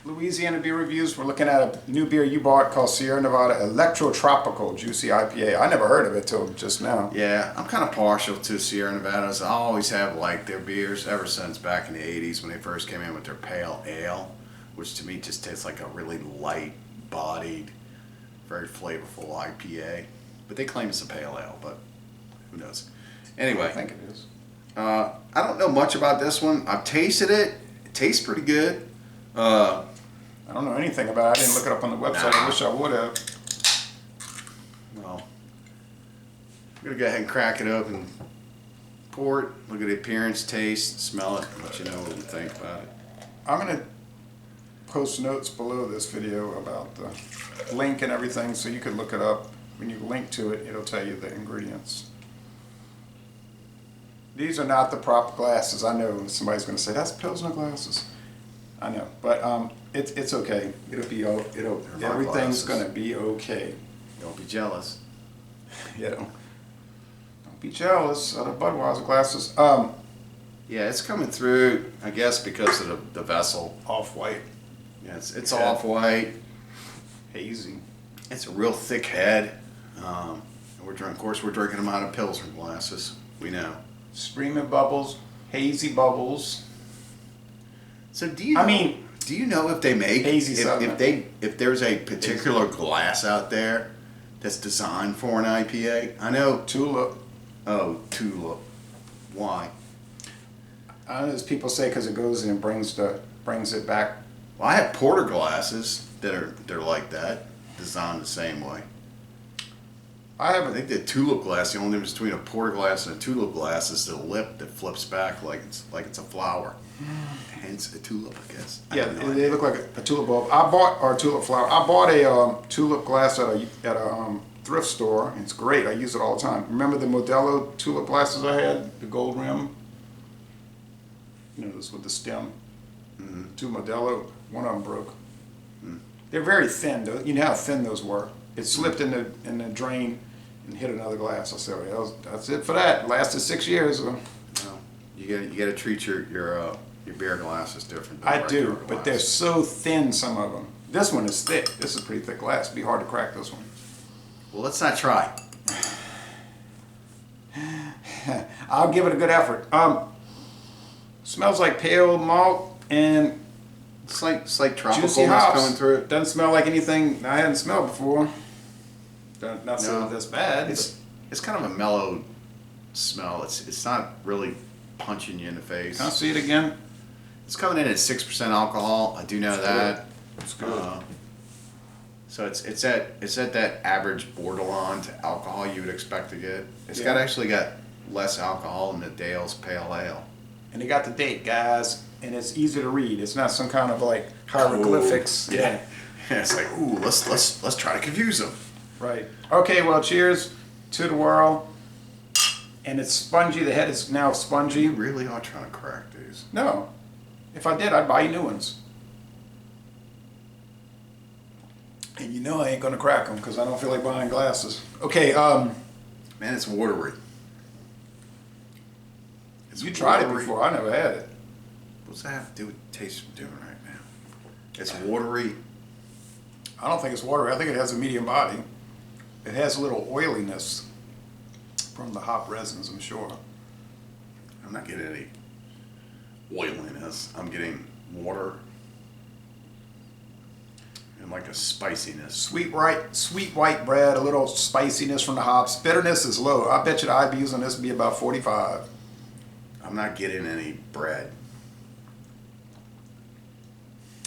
Louisiana beer reviews. We're looking at a new beer you bought called Sierra Nevada Electrotropical Juicy IPA. I never heard of it till just now. Yeah, I'm kind of partial to Sierra Nevadas. I always have liked their beers ever since back in the 80s when they first came in with their pale ale, which to me just tastes like a really light-bodied, very flavorful IPA. But they claim it's a pale ale, but who knows? Anyway. I think it is. I don't know much about this one. I've tasted it. It tastes pretty good. I don't know anything about it. I didn't look it up on the website. I wish I would have. Well, I'm going to go ahead and crack it open, pour it, look at the appearance, taste, smell it, let you know what we think about it. I'm going to post notes below this video about the link and everything so you can look it up. When you link to it, it'll tell you the ingredients. These are not the prop glasses. I know somebody's going to say, that's Pilsner glasses. I know, but it's okay. Everything's going to be okay. Don't be jealous. Yeah, don't be jealous of the Budweiser glasses. Yeah, it's coming through, I guess, because of the vessel. Off-white. Yeah, it's off-white. Hazy. It's a real thick head. And of course, we're drinking them out of Pilsner glasses. We know. Streaming bubbles, hazy bubbles. So do you know if they make hazy if there's a particular glass out there that's designed for an IPA? I know Tulip. Oh, Tulip. Why? I know as people say because it goes in and brings it back. Well, I have porter glasses they're like that, designed the same way. I think the tulip glass, the only difference between a porter glass and a tulip glass is the lip that flips back like it's a flower. Hence a tulip, I guess. Yeah, they look like a tulip bulb. Or tulip flower. I bought a tulip glass at a thrift store. It's great. I use it all the time. Remember the Modelo tulip glasses I had, the gold rim? You know, this with the stem. Mm-hmm. Two Modelo. One of them broke. Mm. They're very thin. Though. You know how thin those were. It slipped in the drain and hit another glass. I said, well, that's it for that. It lasted 6 years. Well, you got to treat your beer glasses different. I do, but they're so thin, some of them. This one is thick. This is a pretty thick glass. It'd be hard to crack this one. Well, let's not try. I'll give it a good effort. Smells like pale malt and slight juicy tropicalness hops. coming through. Doesn't smell like anything I hadn't smelled before. Not saying that's bad. It's kind of a mellow smell. It's not really punching you in the face. Can I see it again? It's coming in at 6% alcohol. I do know that. It's good. So it's at that average borderline to alcohol you would expect to get. It's actually got less alcohol than the Dale's Pale Ale. And they got the date, guys, and it's easy to read. It's not some kind of like hieroglyphics. Ooh, yeah. It's like, ooh, let's try to confuse them. Right. Okay. Well, cheers to the world. And it's spongy. The head is now spongy. You really are trying to crack these. No. If I did, I'd buy you new ones. And you know I ain't going to crack them because I don't feel like buying glasses. Okay. Man, it's watery. You tried it before. I never had it. What's that have to do with the taste we're doing right now? It's watery. I don't think it's watery. I think it has a medium body. It has a little oiliness from the hop resins, I'm sure. I'm not getting any oiliness. I'm getting water and like a spiciness. Sweet white bread, a little spiciness from the hops. Bitterness is low. I bet you the IBUs on this would be about 45. I'm not getting any bread.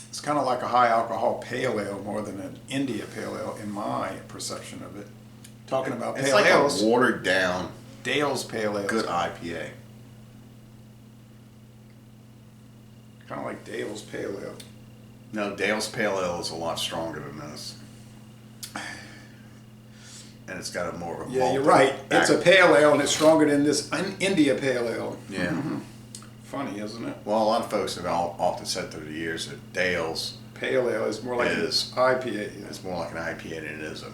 It's kind of like a high alcohol pale ale more than an India pale ale in my perception of it. Talking about pale ales. It's like a watered down Dale's pale ale. good IPA. Kind of like Dale's pale ale. No, Dale's Pale Ale is a lot stronger than this. And it's got a more of a Yeah, you're right. It's a pale ale and it's stronger than this India pale ale. Yeah. Mm-hmm. Funny, isn't it? Well, a lot of folks have often said through the years that Dale's pale ale is more like an IPA. It's more like an IPA than it is a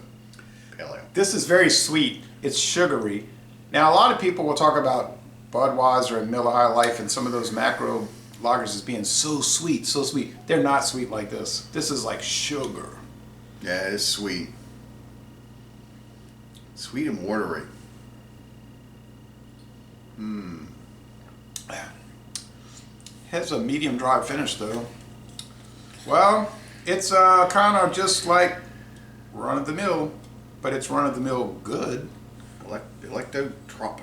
pale ale. This is very sweet. It's sugary. Now, a lot of people will talk about Budweiser and Miller High Life and some of those macro lagers as being so sweet, so sweet. They're not sweet like this. This is like sugar. Yeah, it's sweet. Sweet and watery. Has a medium dry finish though. Well, it's kind of just like run of the mill, but it's run of the mill good. Electropical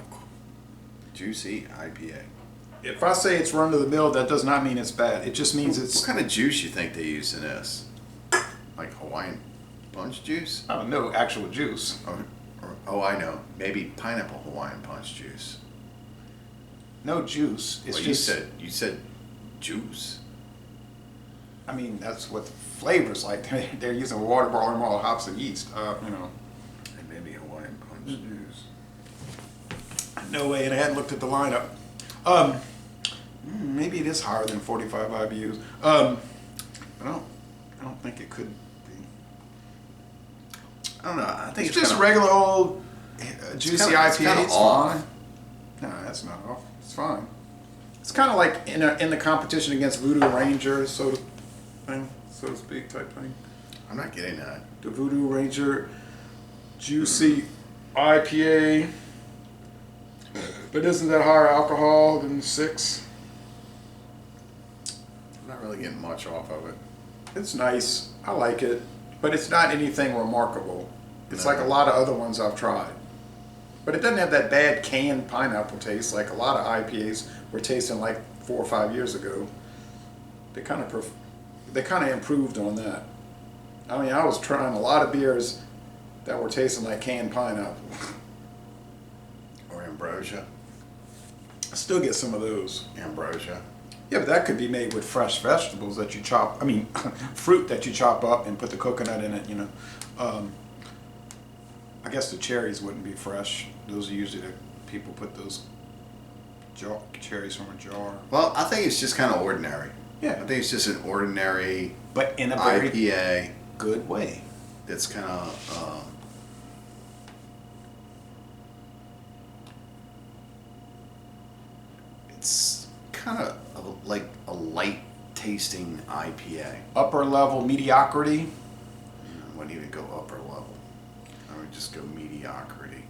Juicy IPA. If I say it's run of the mill, that does not mean it's bad. It just means it's. What kind of juice you think they use in this? Like Hawaiian punch juice? Oh, no actual juice. Oh, I know. Maybe pineapple Hawaiian punch juice. No juice. It's Well, just. you said juice. I mean, that's what the flavor's like. They're using water, barley malt, hops, and yeast. You know. And maybe Hawaiian punch juice. No way, and I hadn't looked at the lineup. Maybe it is higher than 45 IBUs. I don't think it could be. I don't know. I think It's just regular old juicy IPA. It's fine. No, that's not off. It's fine. It's kind of like in the competition against Voodoo Ranger, so to speak, type thing. I'm not getting that. The Voodoo Ranger juicy IPA. But isn't that higher alcohol than 6? I'm not really getting much off of it. It's nice. I like it. But it's not anything remarkable. It's No. like a lot of other ones I've tried. But it doesn't have that bad canned pineapple taste like a lot of IPAs were tasting like 4 or 5 years ago. They kind of improved on that. I mean, I was trying a lot of beers that were tasting like canned pineapple. Or ambrosia. I still get some of those. Ambrosia. Yeah, but that could be made with fresh vegetables that you chop. I mean, fruit that you chop up and put the coconut in it. You know, I guess the cherries wouldn't be fresh. Those are usually the people put those cherries from a jar. Well, I think it's just kind of ordinary. Yeah, I think it's just an ordinary but in a very IPA good way. that's kind of. It's kind of like a light tasting IPA. Upper level mediocrity. I wouldn't even go upper level. I would just go mediocrity.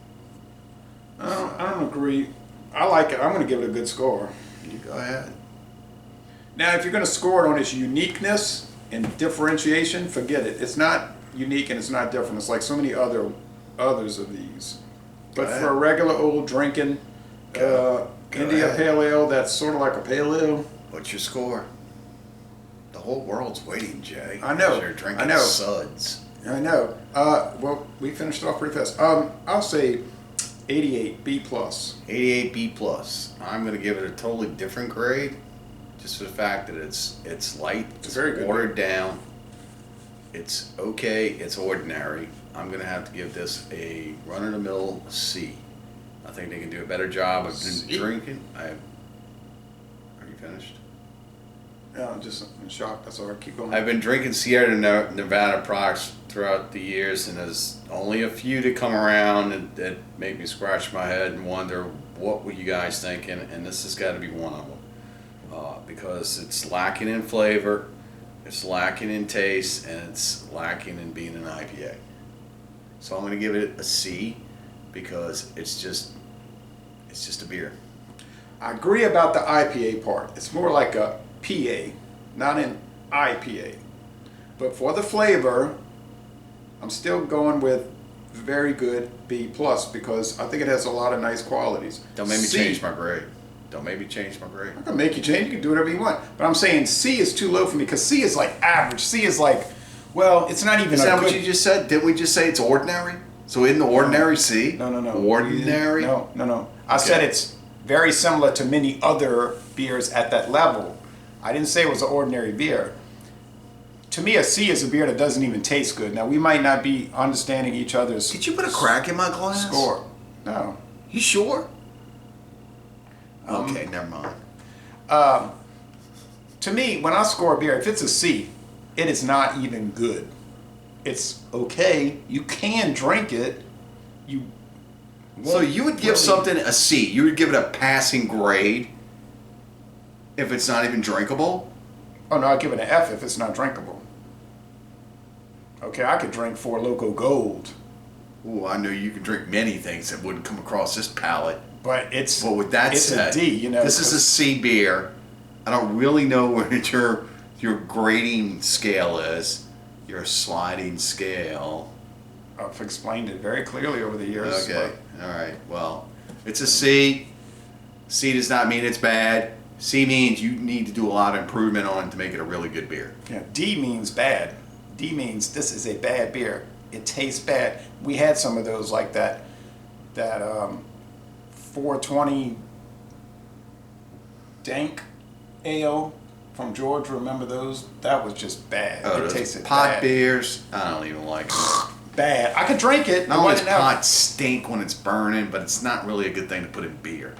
I don't agree. I like it. I'm going to give it a good score. You go ahead. Now, if you're going to score it on its uniqueness and differentiation, forget it. It's not unique and it's not different. It's like so many others of these. But Go ahead. for a regular old drinking Go India ahead. Pale Ale, that's sort of like a pale ale. What's your score? The whole world's waiting, Jay. I know. You're drinking I know. suds. I know. Well, we finished it off pretty fast. I'll say 88 B plus. 88 B plus. I'm going to give it a totally different grade, just for the fact that it's light, It's very good. watered down. It's okay. It's ordinary. I'm going to have to give this a run-of-the-mill C. I think they can do a better job of C? drinking. Are you finished? Yeah, I'm just in shock. That's all right. Keep going. I've been drinking Sierra Nevada products throughout the years, and there's only a few that come around that make me scratch my head and wonder what were you guys thinking, and this has got to be one of them. Because it's lacking in flavor, it's lacking in taste, and it's lacking in being an IPA. So I'm going to give it a C because it's just a beer. I agree about the IPA part. It's more like a PA, not an IPA. But for the flavor, I'm still going with very good B plus because I think it has a lot of nice qualities. Don't make me C, change my grade. Don't make me change my grade. I'm gonna make you change. You can do whatever you want. But I'm saying C is too low for me because C is like average. C is like, well, it's not even. Is a that what good- you just said? Didn't we just say it's ordinary? So in the ordinary C? No. Ordinary? No. I said it's very similar to many other beers at that level. I didn't say it was an ordinary beer. To me, a C is a beer that doesn't even taste good. Now, we might not be understanding each other's Did you put a crack in my glass? score. No. You sure? Okay, never mind. To me, when I score a beer, if it's a C, it is not even good. It's okay. You can drink it. You So you would give really- something a C. You would give it a passing grade If it's not even drinkable? Oh no, I give it an F if it's not drinkable. Okay, I could drink Four Loko Gold. Ooh, I know you can drink many things that wouldn't come across this palate. But it's With that said, a D, you know. this is a C beer. I don't really know what your grading scale is. Your sliding scale. I've explained it very clearly over the years. Okay, all right. Well, it's a C. C does not mean it's bad. C means you need to do a lot of improvement on it to make it a really good beer. Yeah, D means bad. D means this is a bad beer. It tastes bad. We had some of those like that 420 Dank Ale from Georgia. Remember those? That was just bad. Oh, It those tasted pot bad. beers, I don't even like them. Bad. I could drink it. Not It only does wasn't that- pot stink when it's burning, but it's not really a good thing to put in beer.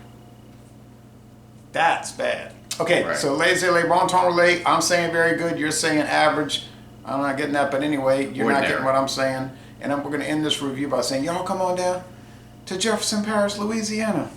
That's bad. Okay, Right. so laissez-aller, bon temps relais. I'm saying very good. You're saying average. I'm not getting that, but anyway, you're not Ordinary. getting what I'm saying. And we're going to end this review by saying, y'all come on down to Jefferson Parish, Louisiana.